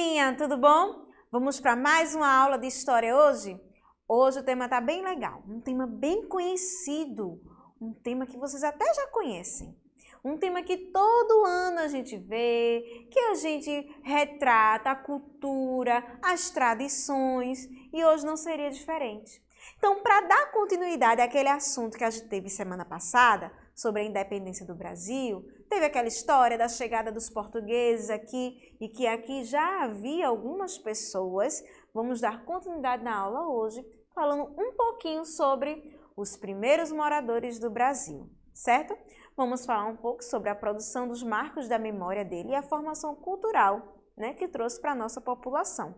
turminha, tudo bom? Vamos para mais uma aula de história hoje? Hoje o tema tá bem legal, um tema bem conhecido, um tema que vocês até já conhecem. Um tema que todo ano a gente vê, que a gente retrata a cultura, as tradições, e hoje não seria diferente. Então, para dar continuidade àquele assunto que a gente teve semana passada, sobre a independência do Brasil, teve aquela história da chegada dos portugueses aqui e que aqui já havia algumas pessoas. Vamos dar continuidade na aula hoje, falando um pouquinho sobre os primeiros moradores do Brasil, certo? Vamos falar um pouco sobre a produção dos marcos da memória dele e a formação cultural, né, que trouxe para a nossa população.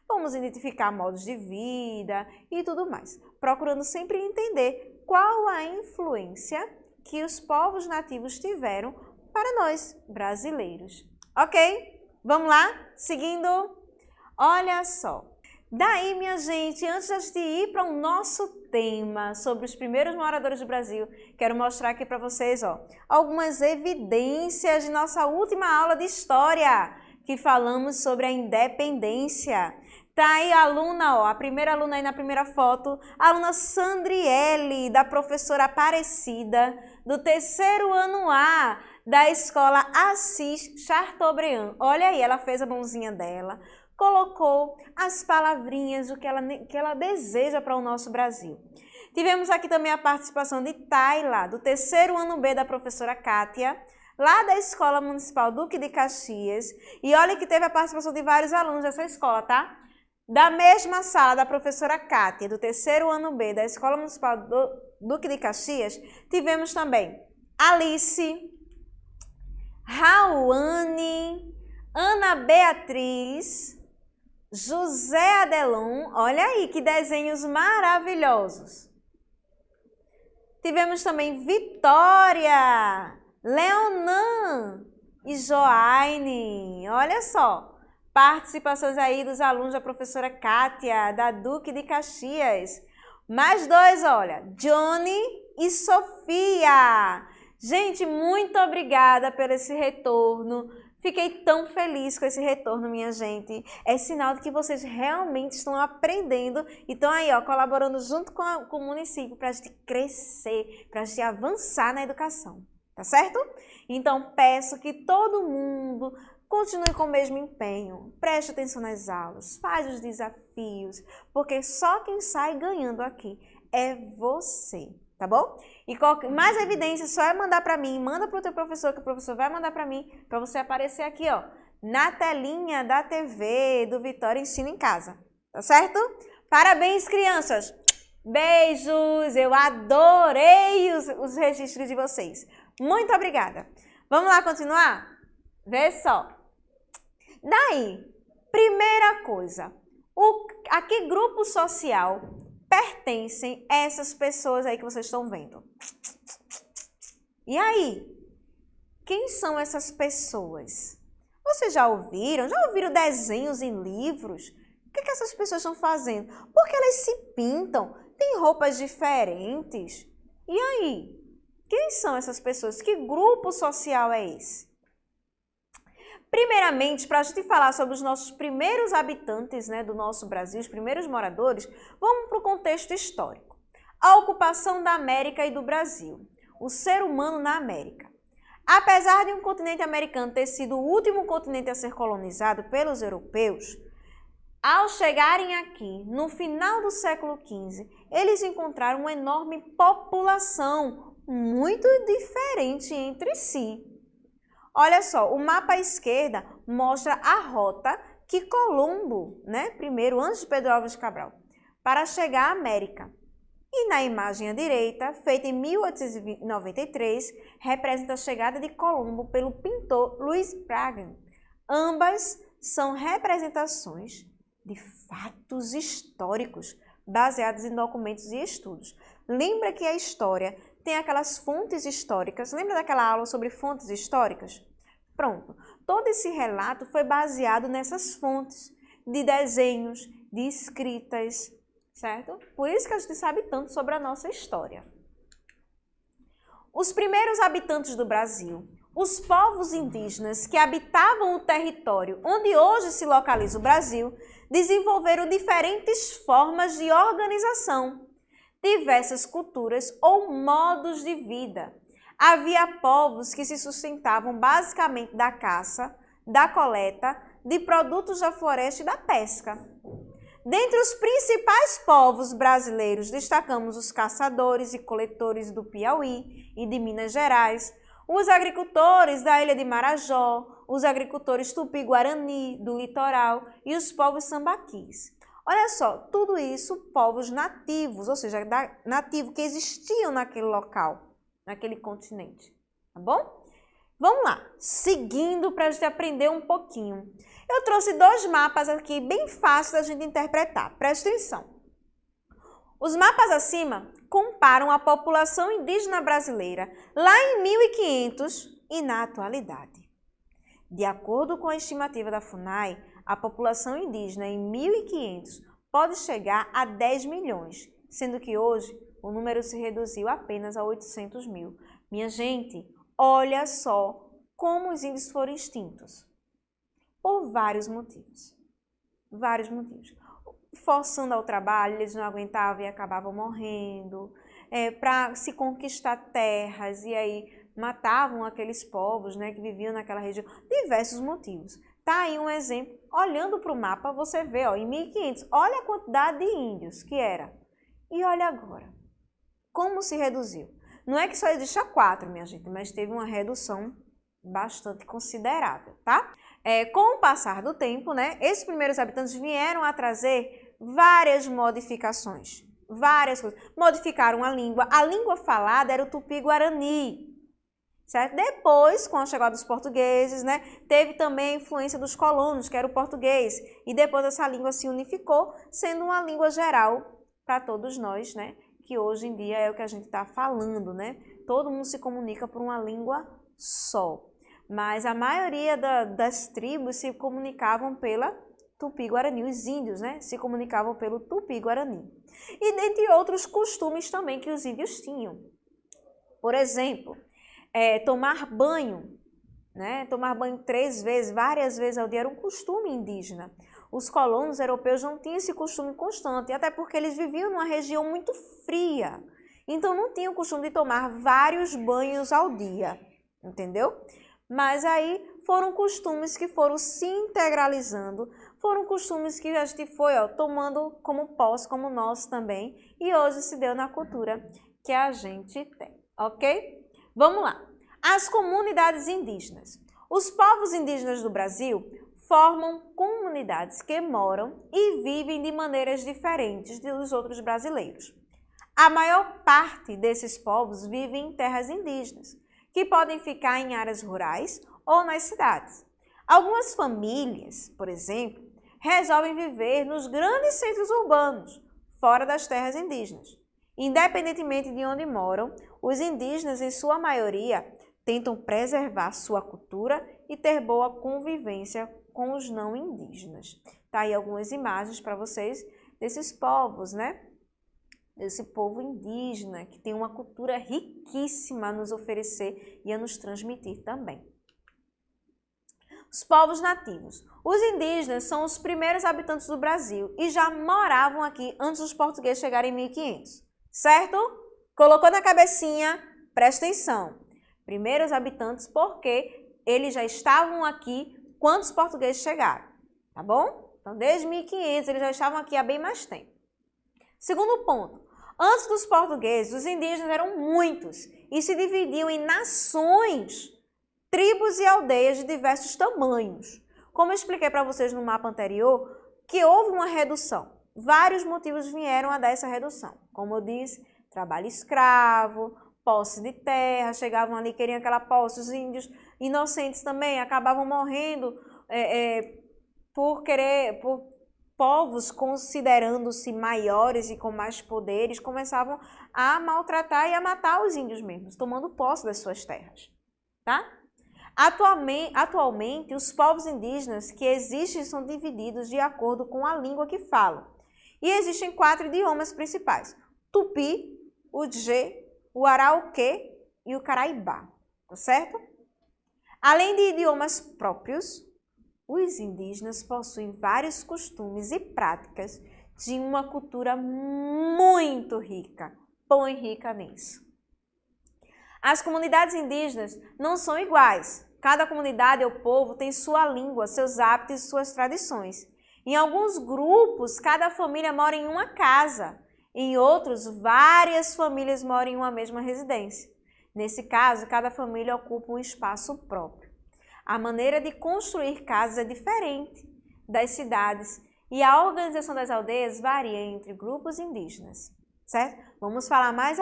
Vamos identificar modos de vida e tudo mais, procurando sempre entender qual a influência que os povos nativos tiveram para nós, brasileiros. Ok? Vamos lá? Seguindo? Olha só. Daí, minha gente, antes de ir para o nosso tema sobre os primeiros moradores do Brasil, quero mostrar aqui para vocês, ó, algumas evidências de nossa última aula de história, que falamos sobre a independência. Tá aí a aluna, ó, a primeira aluna aí na primeira foto, a aluna Sandriele, da professora Aparecida, do terceiro ano A, da escola Assis Chateaubriand. Olha aí, ela fez a mãozinha dela, colocou as palavrinhas, o que ela deseja para o nosso Brasil. Tivemos aqui também a participação de Tayla, do terceiro ano B, da professora Kátia, lá da Escola Municipal Duque de Caxias. E olha que teve a participação de vários alunos dessa escola, tá? Da mesma sala da professora Kátia, do terceiro ano B, da Escola Municipal Duque de Caxias, tivemos também Alice, Rauane, Ana Beatriz, José Adelon, olha aí que desenhos maravilhosos. Tivemos também Vitória, Leonan e Joaine, olha só. Participações aí dos alunos da professora Kátia, da Duque de Caxias. Mais dois, olha, Johnny e Sofia. Gente, muito obrigada por esse retorno. Fiquei tão feliz com esse retorno, minha gente. É sinal de que vocês realmente estão aprendendo e estão aí, ó, colaborando junto com o município para a gente crescer, para a gente avançar na educação, tá certo? Então, peço que todo mundo continue com o mesmo empenho, preste atenção nas aulas, faz os desafios, porque só quem sai ganhando aqui é você, tá bom? E mais evidência só é mandar para mim, manda para o teu professor, que o professor vai mandar para mim, para você aparecer aqui, ó, na telinha da TV do Vitória Ensina em Casa, tá certo? Parabéns, crianças! Beijos! Eu adorei os registros de vocês. Muito obrigada! Vamos lá continuar? Vê só! Daí, primeira coisa, a que grupo social pertencem essas pessoas aí que vocês estão vendo? E aí? Quem são essas pessoas? Vocês já ouviram? Já ouviram desenhos em livros? O que essas pessoas estão fazendo? Por que elas se pintam? Têm roupas diferentes? E aí? Quem são essas pessoas? Que grupo social é esse? Primeiramente, para a gente falar sobre os nossos primeiros habitantes, né, do nosso Brasil, os primeiros moradores, vamos para o contexto histórico. A ocupação da América e do Brasil, o ser humano na América. Apesar de um continente americano ter sido o último continente a ser colonizado pelos europeus, ao chegarem aqui, no final do século XV, eles encontraram uma enorme população muito diferente entre si. Olha só, o mapa à esquerda mostra a rota que Colombo, né, primeiro, antes de Pedro Álvares Cabral, para chegar à América. E na imagem à direita, feita em 1893, representa a chegada de Colombo pelo pintor Louis Bragan. Ambas são representações de fatos históricos baseados em documentos e estudos. Lembra que a história tem aquelas fontes históricas. Lembra daquela aula sobre fontes históricas? Pronto. Todo esse relato foi baseado nessas fontes de desenhos, de escritas, certo? Por isso que a gente sabe tanto sobre a nossa história. Os primeiros habitantes do Brasil, os povos indígenas que habitavam o território onde hoje se localiza o Brasil desenvolveram diferentes formas de organização, diversas culturas ou modos de vida. Havia povos que se sustentavam basicamente da caça, da coleta, de produtos da floresta e da pesca. Dentre os principais povos brasileiros, destacamos os caçadores e coletores do Piauí e de Minas Gerais, os agricultores da ilha de Marajó, os agricultores tupi-guarani do litoral e os povos sambaquis. Olha só, tudo isso povos nativos, ou seja, nativos que existiam naquele local, naquele continente, tá bom? Vamos lá, seguindo para a gente aprender um pouquinho. Eu trouxe 2 mapas aqui bem fáceis da gente interpretar, presta atenção. Os mapas acima comparam a população indígena brasileira lá em 1500 e na atualidade. De acordo com a estimativa da FUNAI, a população indígena em 1500 pode chegar a 10 milhões, sendo que hoje o número se reduziu apenas a 800 mil. Minha gente, olha só como os índios foram extintos. Por vários motivos. Vários motivos. Forçando ao trabalho, eles não aguentavam e acabavam morrendo. Para se conquistar terras e aí matavam aqueles povos, né, que viviam naquela região. Diversos motivos. Tá aí um exemplo. Olhando para o mapa, você vê, ó, em 1500, olha a quantidade de índios que era. E olha agora, como se reduziu. Não é que só exista 4, minha gente, mas teve uma redução bastante considerável, tá? Com o passar do tempo, né, esses primeiros habitantes vieram a trazer várias modificações, várias coisas. Modificaram a língua falada era o tupi-guarani, certo? Depois, com a chegada dos portugueses, né, teve também a influência dos colonos, que era o português, e depois essa língua se unificou, sendo uma língua geral para todos nós, né, que hoje em dia é o que a gente está falando, né? Todo mundo se comunica por uma língua só. Mas a maioria das tribos se comunicavam pela Tupi-Guarani, os índios, né, se comunicavam pelo Tupi-Guarani. E dentre outros costumes também que os índios tinham. Por exemplo, tomar banho, né, tomar banho 3 vezes, várias vezes ao dia era um costume indígena. Os colonos europeus não tinham esse costume constante, até porque eles viviam numa região muito fria. Então não tinham o costume de tomar vários banhos ao dia, entendeu? Mas aí foram costumes que foram se integralizando, foram costumes que a gente foi tomando como posse, como nosso também, e hoje se deu na cultura que a gente tem, ok? Vamos lá. As comunidades indígenas. Os povos indígenas do Brasil formam comunidades que moram e vivem de maneiras diferentes dos outros brasileiros. A maior parte desses povos vivem em terras indígenas, que podem ficar em áreas rurais ou nas cidades. Algumas famílias, por exemplo, resolvem viver nos grandes centros urbanos, fora das terras indígenas. Independentemente de onde moram, os indígenas, em sua maioria, tentam preservar sua cultura e ter boa convivência com os não indígenas. Tá aí algumas imagens para vocês desses povos, né? Desse povo indígena, que tem uma cultura riquíssima a nos oferecer e a nos transmitir também. Os povos nativos. Os indígenas são os primeiros habitantes do Brasil e já moravam aqui antes dos portugueses chegarem em 1500, certo? Colocou na cabecinha, presta atenção. Primeiros habitantes porque eles já estavam aqui quando os portugueses chegaram, tá bom? Então, desde 1500 eles já estavam aqui há bem mais tempo. Segundo ponto, antes dos portugueses, os indígenas eram muitos e se dividiam em nações, tribos e aldeias de diversos tamanhos. Como eu expliquei para vocês no mapa anterior, que houve uma redução. Vários motivos vieram a dar essa redução. Como eu disse, trabalho escravo, posse de terra, chegavam ali, queriam aquela posse, os índios inocentes também acabavam morrendo por povos considerando-se maiores e com mais poderes, começavam a maltratar e a matar os índios mesmos, tomando posse das suas terras, tá? Atualmente, os povos indígenas que existem são divididos de acordo com a língua que falam. E existem 4 idiomas principais: Tupi, o Djê, o Arauquê e o Caraibá, tá certo? Além de idiomas próprios, os indígenas possuem vários costumes e práticas de uma cultura muito rica. Põe rica nisso. As comunidades indígenas não são iguais. Cada comunidade ou povo tem sua língua, seus hábitos e suas tradições. Em alguns grupos, cada família mora em uma casa. Em outros, várias famílias moram em uma mesma residência. Nesse caso, cada família ocupa um espaço próprio. A maneira de construir casas é diferente das cidades e a organização das aldeias varia entre grupos indígenas, certo? Vamos falar mais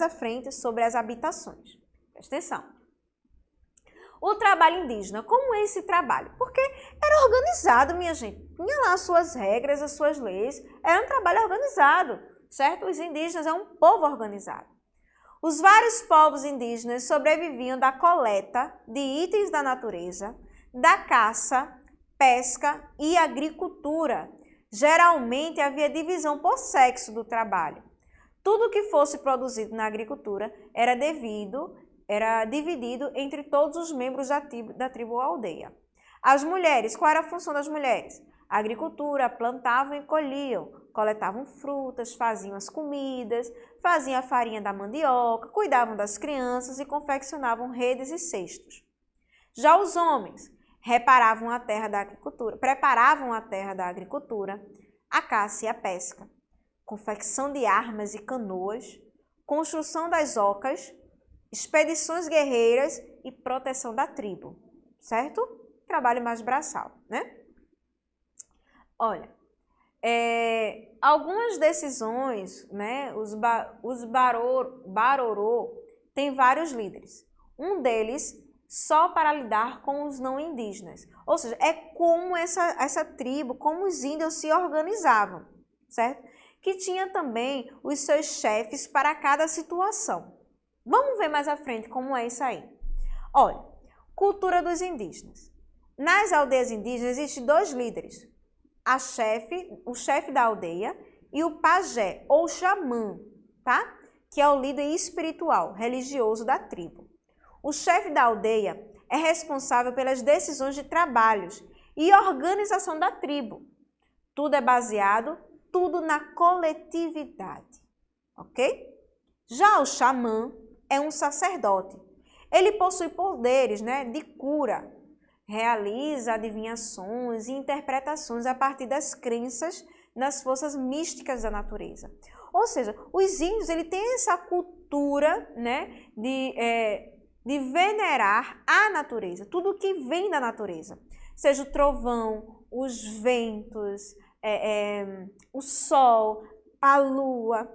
à frente sobre as habitações. Presta atenção. O trabalho indígena, como é esse trabalho? Porque era organizado, minha gente. Tinha lá as suas regras, as suas leis. Era um trabalho organizado, certo? Os indígenas é um povo organizado. Os vários povos indígenas sobreviviam da coleta de itens da natureza, da caça, pesca e agricultura. Geralmente havia divisão por sexo do trabalho. Tudo que fosse produzido na agricultura era dividido entre todos os membros da tribo ou aldeia. As mulheres, qual era a função das mulheres? A agricultura, plantavam e colhiam, coletavam frutas, faziam as comidas, faziam a farinha da mandioca, cuidavam das crianças e confeccionavam redes e cestos. Já os homens preparavam a terra da agricultura, a caça e a pesca, confecção de armas e canoas, construção das ocas, expedições guerreiras e proteção da tribo, certo? Trabalho mais braçal, né? Olha, algumas decisões, né? Os Barorô têm vários líderes. Um deles só para lidar com os não indígenas. Ou seja, é como essa tribo, como os índios se organizavam, certo? Que tinha também os seus chefes para cada situação. Vamos ver mais à frente como é isso aí. Olha, cultura dos indígenas. Nas aldeias indígenas existem dois líderes, o chefe da aldeia e o pajé ou xamã, tá? Que é o líder espiritual, religioso da tribo. O chefe da aldeia é responsável pelas decisões de trabalhos e organização da tribo. Tudo é baseado, tudo na coletividade, ok? Já o xamã é um sacerdote. Ele possui poderes, né, de cura, realiza adivinhações e interpretações a partir das crenças nas forças místicas da natureza. Ou seja, os índios têm essa cultura, né, de venerar a natureza, tudo que vem da natureza, seja o trovão, os ventos, o sol, a lua,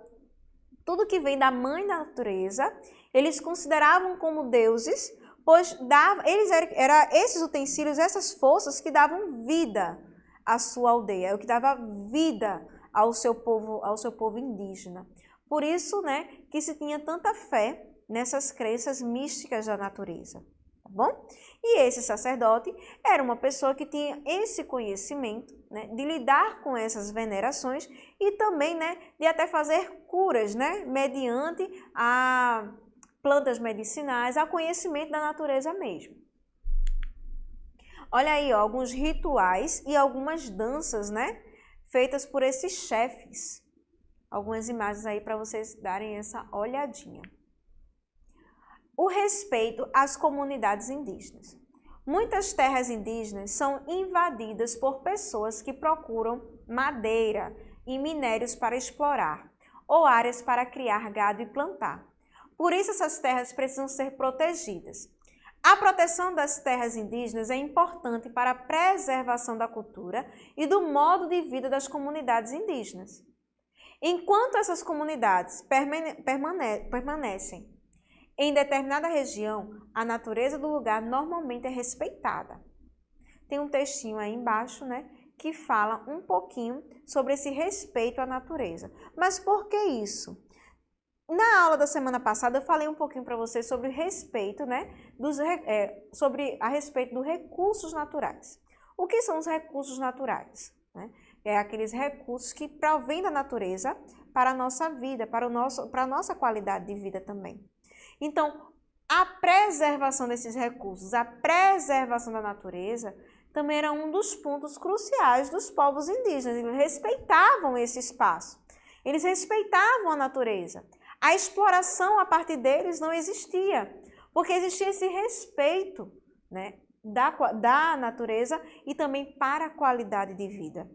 tudo que vem da mãe da natureza, eles consideravam como deuses, pois eram esses utensílios, essas forças que davam vida à sua aldeia, o que dava vida ao seu povo indígena. Por isso, né, que se tinha tanta fé nessas crenças místicas da natureza, tá bom? E esse sacerdote era uma pessoa que tinha esse conhecimento, né, de lidar com essas venerações e também, né, de até fazer curas, né, mediante a plantas medicinais, a conhecimento da natureza mesmo. Olha aí, ó, alguns rituais e algumas danças, né, feitas por esses chefes. Algumas imagens aí para vocês darem essa olhadinha. O respeito às comunidades indígenas. Muitas terras indígenas são invadidas por pessoas que procuram madeira e minérios para explorar, ou áreas para criar gado e plantar. Por isso, essas terras precisam ser protegidas. A proteção das terras indígenas é importante para a preservação da cultura e do modo de vida das comunidades indígenas. Enquanto essas comunidades permanecem em determinada região, a natureza do lugar normalmente é respeitada. Tem um textinho aí embaixo, né, que fala um pouquinho sobre esse respeito à natureza. Mas por que isso? Na aula da semana passada eu falei um pouquinho para vocês sobre o respeito, né, a respeito dos recursos naturais. O que são os recursos naturais? Né? É aqueles recursos que provêm da natureza para a nossa vida, para a nossa qualidade de vida também. Então, a preservação desses recursos, a preservação da natureza, também era um dos pontos cruciais dos povos indígenas. Eles respeitavam esse espaço, eles respeitavam a natureza. A exploração a partir deles não existia, porque existia esse respeito, né, da natureza e também para a qualidade de vida.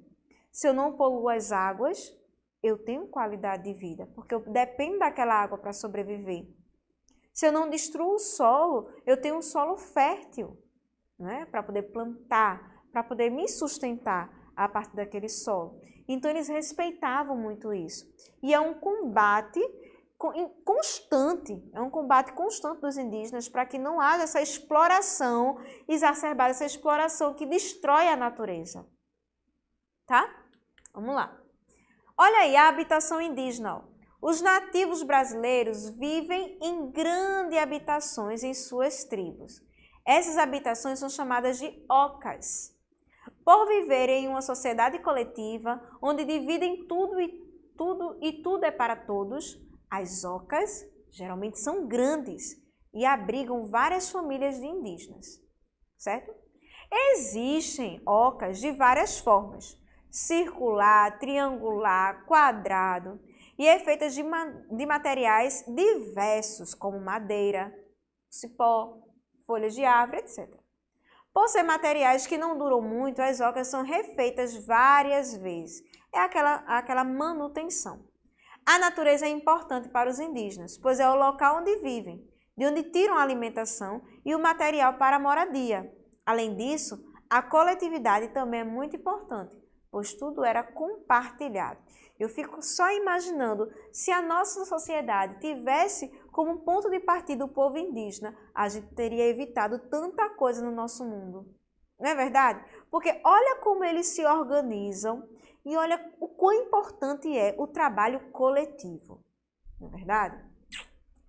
Se eu não poluo as águas, eu tenho qualidade de vida, porque eu dependo daquela água para sobreviver. Se eu não destruo o solo, eu tenho um solo fértil, né, para poder plantar, para poder me sustentar a partir daquele solo. Então, eles respeitavam muito isso. E é um combate constante, dos indígenas para que não haja essa exploração exacerbada, essa exploração que destrói a natureza. Tá? Vamos lá. Olha aí a habitação indígena. Os nativos brasileiros vivem em grandes habitações em suas tribos. Essas habitações são chamadas de ocas. Por viverem em uma sociedade coletiva, onde dividem tudo e tudo é para todos, as ocas geralmente são grandes e abrigam várias famílias de indígenas, certo? Existem ocas de várias formas, circular, triangular, quadrado, e é feita de materiais diversos, como madeira, cipó, folhas de árvore, etc. Por ser materiais que não duram muito, as ocas são refeitas várias vezes. É aquela manutenção. A natureza é importante para os indígenas, pois é o local onde vivem, de onde tiram a alimentação e o material para a moradia. Além disso, a coletividade também é muito importante, pois tudo era compartilhado. Eu fico só imaginando, se a nossa sociedade tivesse como ponto de partida o povo indígena, a gente teria evitado tanta coisa no nosso mundo. Não é verdade? Porque olha como eles se organizam e olha o quão importante é o trabalho coletivo. Não é verdade?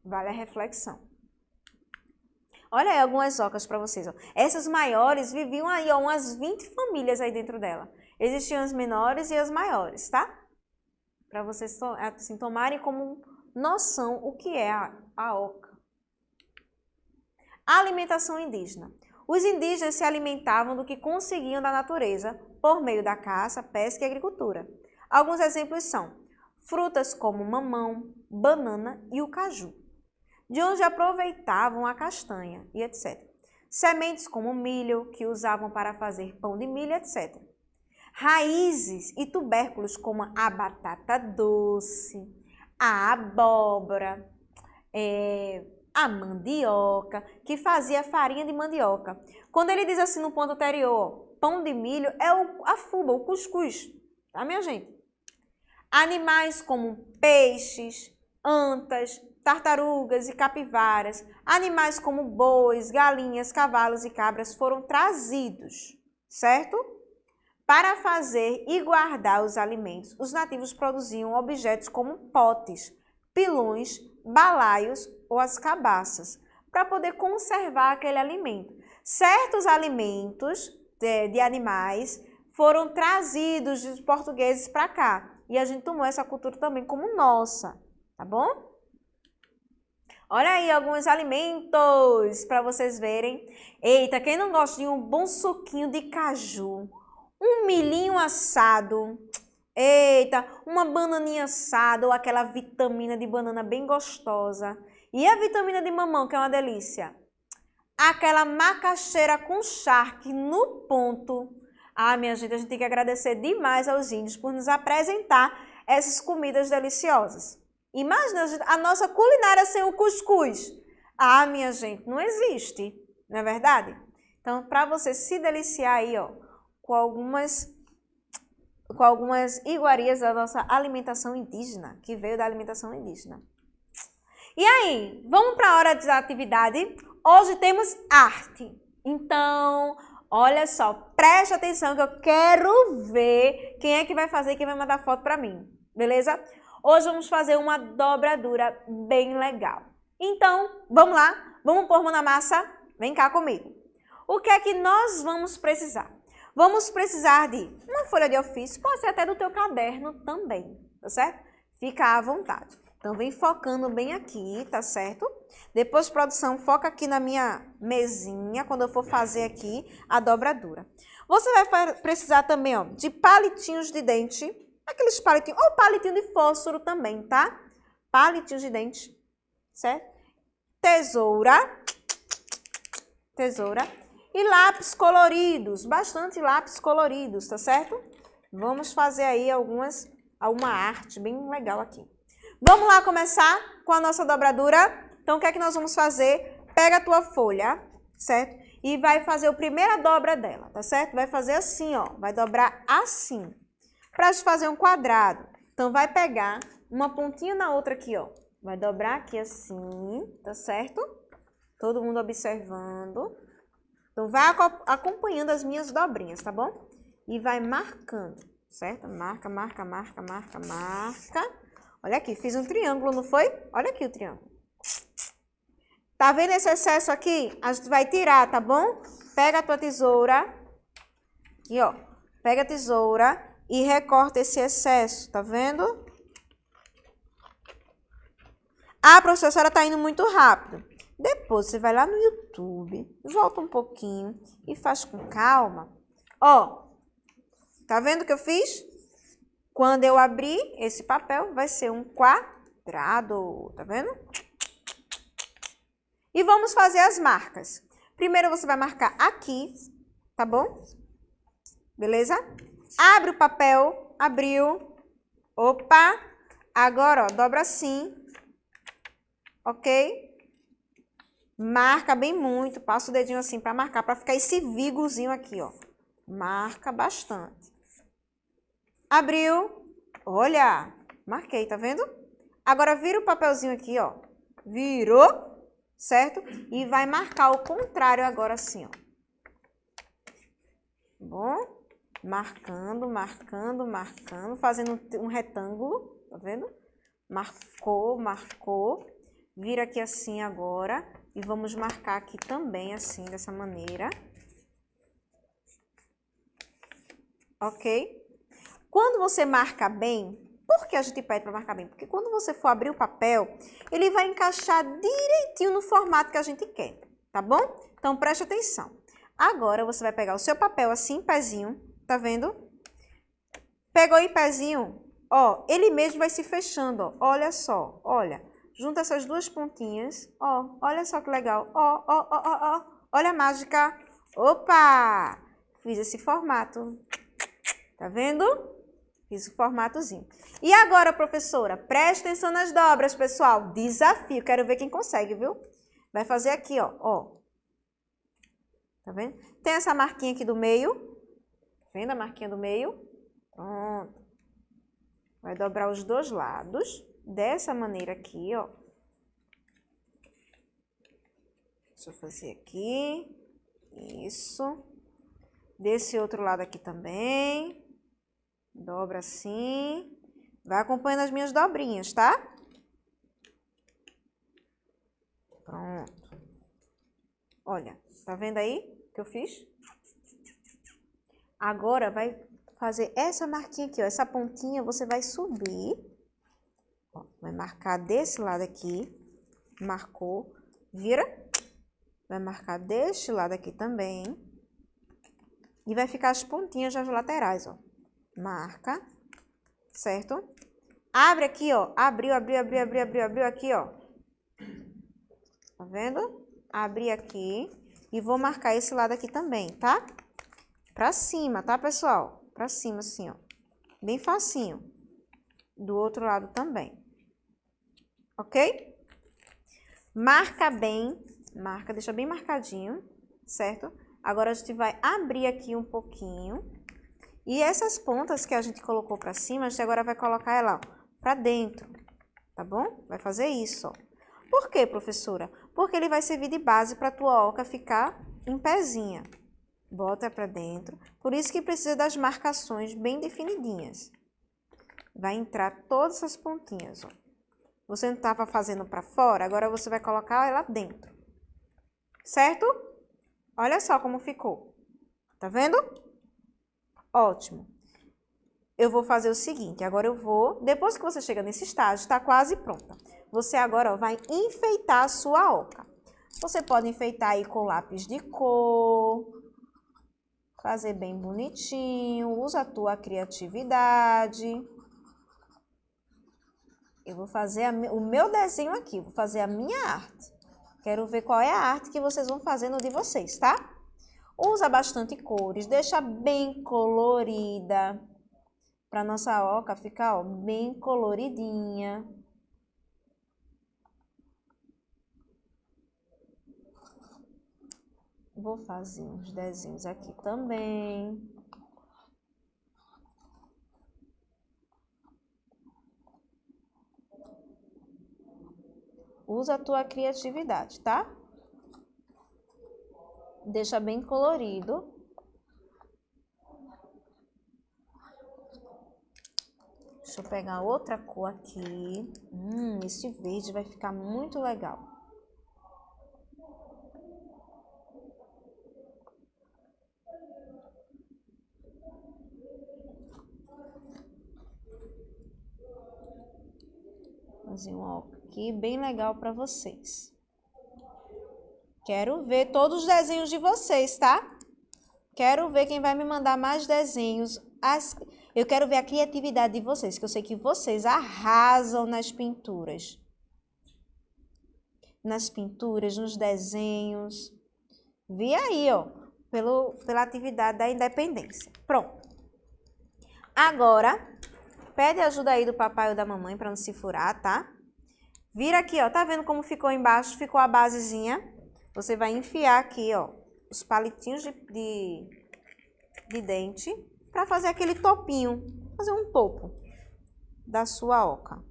Vale a reflexão. Olha aí algumas ocas para vocês. Ó. Essas maiores viviam aí, ó, umas 20 famílias aí dentro dela. Existiam as menores e as maiores, tá? Para vocês assim, tomarem como noção o que é a oca. A alimentação indígena. Os indígenas se alimentavam do que conseguiam da natureza por meio da caça, pesca e agricultura. Alguns exemplos são frutas como mamão, banana e o caju, de onde aproveitavam a castanha e etc. Sementes como milho, que usavam para fazer pão de milho, etc. Raízes e tubérculos como a batata doce, a abóbora, a mandioca, que fazia farinha de mandioca. Quando ele diz assim no ponto anterior, pão de milho, é a fuba, o cuscuz, tá, minha gente? Animais como peixes, antas, tartarugas e capivaras, animais como bois, galinhas, cavalos e cabras foram trazidos, certo? Para fazer e guardar os alimentos, os nativos produziam objetos como potes, pilões, balaios ou as cabaças, para poder conservar aquele alimento. Certos alimentos de animais foram trazidos dos portugueses para cá, e a gente tomou essa cultura também como nossa, tá bom? Olha aí alguns alimentos para vocês verem. Eita, quem não gosta de um bom suquinho de caju? Um milhinho assado, eita, uma bananinha assada ou aquela vitamina de banana bem gostosa. E a vitamina de mamão, que é uma delícia. Aquela macaxeira com charque no ponto. Ah, minha gente, a gente tem que agradecer demais aos índios por nos apresentar essas comidas deliciosas. Imagina a nossa culinária sem o cuscuz. Ah, minha gente, não existe, não é verdade? Então, para você se deliciar aí, ó, com algumas iguarias da nossa alimentação indígena, que veio da alimentação indígena. E aí, vamos para a hora da atividade? Hoje temos arte. Então, olha só, preste atenção que eu quero ver quem é que vai fazer e quem vai mandar foto para mim, beleza? Hoje vamos fazer uma dobradura bem legal. Então, vamos lá? Vamos pôr mão na massa? Vem cá comigo. O que é que nós vamos precisar? Vamos precisar de uma folha de ofício, pode ser até do teu caderno também, tá certo? Fica à vontade. Então, vem focando bem aqui, tá certo? Depois, produção, foca aqui na minha mesinha, quando eu for fazer aqui a dobradura. Você vai precisar também, ó, de palitinhos de dente, aqueles palitinhos, ou palitinho de fósforo também, tá? Palitinhos de dente, certo? Tesoura e lápis coloridos, bastante lápis coloridos, tá certo? Vamos fazer aí alguma arte bem legal aqui. Vamos lá começar com a nossa dobradura? Então, o que é que nós vamos fazer? Pega a tua folha, certo? E vai fazer a primeira dobra dela, tá certo? Vai fazer assim, ó, vai dobrar assim. Pra gente fazer um quadrado, então vai pegar uma pontinha na outra aqui, ó. Vai dobrar aqui assim, tá certo? Todo mundo observando. Então, vai acompanhando as minhas dobrinhas, tá bom? E vai marcando, certo? Marca. Olha aqui, fiz um triângulo, não foi? Olha aqui o triângulo. Tá vendo esse excesso aqui? A gente vai tirar, tá bom? Pega a tua tesoura. Aqui, ó. Pega a tesoura e recorta esse excesso, tá vendo? Ah, professora, tá indo muito rápido. Depois você vai lá no YouTube, volta um pouquinho e faz com calma. Ó, tá vendo o que eu fiz? Quando eu abrir esse papel, vai ser um quadrado, tá vendo? E vamos fazer as marcas. Primeiro você vai marcar aqui, tá bom? Beleza? Abre o papel, abriu. Opa! Agora, ó, dobra assim, ok? Marca bem muito, passa o dedinho assim para marcar, para ficar esse vigozinho aqui, ó. Marca bastante. Abriu, olha, marquei, tá vendo? Agora vira o papelzinho aqui, ó. Virou, certo? E vai marcar o contrário agora assim, ó. Bom, marcando, fazendo um retângulo, tá vendo? Marcou. Vira aqui assim agora. E vamos marcar aqui também, assim, dessa maneira. Ok? Quando você marca bem, por que a gente pede para marcar bem? Porque quando você for abrir o papel, ele vai encaixar direitinho no formato que a gente quer, tá bom? Então, preste atenção. Agora, você vai pegar o seu papel assim, em pezinho, tá vendo? Pegou em pezinho, ó, ele mesmo vai se fechando, ó. Olha só, olha. Junta essas duas pontinhas, ó, olha só que legal, ó, olha a mágica, opa, fiz esse formato, tá vendo? Fiz o formatozinho. E agora, professora, preste atenção nas dobras, pessoal, desafio, quero ver quem consegue, viu? Vai fazer aqui, ó, tá vendo? Tem essa marquinha aqui do meio, tá vendo a marquinha do meio? Pronto. Vai dobrar os dois lados. Dessa maneira aqui, ó. Deixa eu fazer aqui. Isso. Desse outro lado aqui também. Dobra assim. Vai acompanhando as minhas dobrinhas, tá? Pronto. Olha, tá vendo aí o que eu fiz? Agora vai fazer essa marquinha aqui, ó. Essa pontinha você vai subir. Vai marcar desse lado aqui, marcou, vira, vai marcar deste lado aqui também, e vai ficar as pontinhas das laterais, ó, marca, certo? Abre aqui, ó, abriu aqui, ó, tá vendo? Abri aqui, e vou marcar esse lado aqui também, tá? Pra cima, tá, pessoal? Pra cima, assim, ó, bem facinho, do outro lado também. Ok? Marca bem, deixa bem marcadinho, certo? Agora a gente vai abrir aqui um pouquinho. E essas pontas que a gente colocou pra cima, a gente agora vai colocar ela pra dentro, tá bom? Vai fazer isso, ó. Por quê, professora? Porque ele vai servir de base pra tua oca ficar em pezinha. Bota pra dentro. Por isso que precisa das marcações bem definidinhas. Vai entrar todas essas pontinhas, ó. Você não estava fazendo para fora, agora você vai colocar ela dentro. Certo? Olha só como ficou. Tá vendo? Ótimo. eu vou fazer o seguinte, agora eu vou, depois que você chega nesse estágio, está quase pronta. Você agora ó, vai enfeitar a sua oca. Você pode enfeitar aí com lápis de cor, fazer bem bonitinho, usa a tua criatividade. Eu vou fazer o meu desenho aqui, vou fazer a minha arte. Quero ver qual é a arte que vocês vão fazer no de vocês, tá? Usa bastante cores, deixa bem colorida, para nossa oca ficar ó, bem coloridinha. Vou fazer uns desenhos aqui também. Usa a tua criatividade, tá? Deixa bem colorido. Deixa eu pegar outra cor aqui. Esse verde vai ficar muito legal. Fazer um óculos aqui bem legal para vocês. Quero ver todos os desenhos de vocês, tá? Quero ver quem vai me mandar mais desenhos. Eu quero ver a criatividade de vocês, que eu sei que vocês arrasam nas pinturas. Nas pinturas, nos desenhos. Vi aí, ó, pela atividade da independência. Pronto. Agora, pede ajuda aí do papai ou da mamãe para não se furar, tá? Vira aqui, ó, tá vendo como ficou embaixo? Ficou a basezinha. Você vai enfiar aqui, ó, os palitinhos de dente para fazer aquele topinho, fazer um topo da sua oca.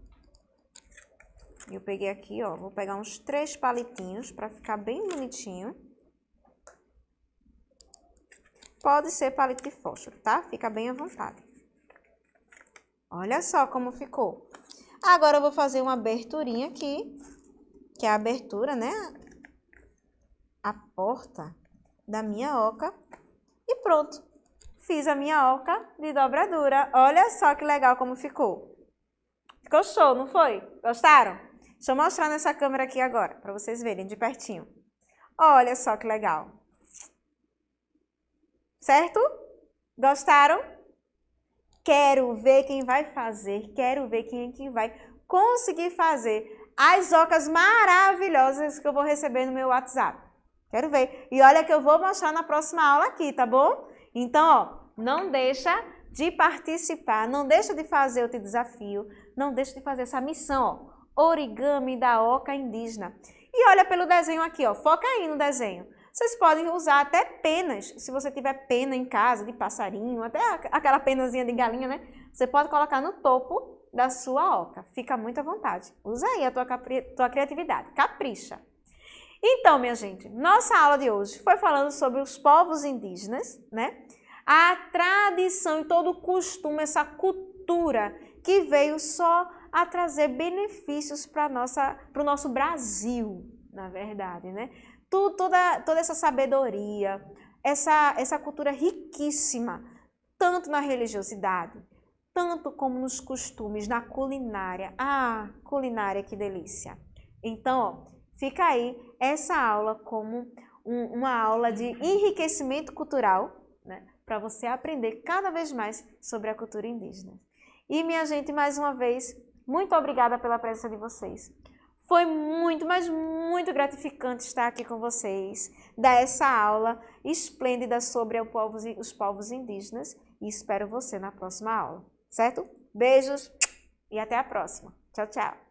Eu peguei aqui, ó, vou pegar uns 3 palitinhos para ficar bem bonitinho. Pode ser palito de fósforo, tá? Fica bem à vontade. Olha só como ficou. Agora eu vou fazer uma aberturinha aqui, que é a abertura, né? A porta da minha oca. E pronto. Fiz a minha oca de dobradura. Olha só que legal como ficou. Ficou show, não foi? Gostaram? Deixa eu mostrar nessa câmera aqui agora, para vocês verem de pertinho. Olha só que legal. Certo? Gostaram? Quero ver quem vai fazer, quero ver quem é que vai conseguir fazer as ocas maravilhosas que eu vou receber no meu WhatsApp. Quero ver. E olha que eu vou mostrar na próxima aula aqui, tá bom? Então, ó, não deixa de participar, não deixa de fazer o teu desafio, não deixa de fazer essa missão, ó, origami da oca indígena. E olha pelo desenho aqui, ó, foca aí no desenho. Vocês podem usar até penas, se você tiver pena em casa, de passarinho, até aquela penazinha de galinha, né? Você pode colocar no topo da sua oca. Fica muito à vontade. Usa aí a tua criatividade. Capricha. Então, minha gente, nossa aula de hoje foi falando sobre os povos indígenas, né? A tradição e todo o costume, essa cultura que veio só a trazer benefícios para o nosso Brasil, na verdade, né? Toda essa sabedoria, essa cultura riquíssima, tanto na religiosidade, tanto como nos costumes, na culinária. Ah, culinária, que delícia! Então, ó, fica aí essa aula como uma aula de enriquecimento cultural, né, para você aprender cada vez mais sobre a cultura indígena. E, minha gente, mais uma vez, muito obrigada pela presença de vocês. Foi muito, mas muito gratificante estar aqui com vocês, dar essa aula esplêndida sobre os povos indígenas e espero você na próxima aula, certo? Beijos e até a próxima. Tchau, tchau!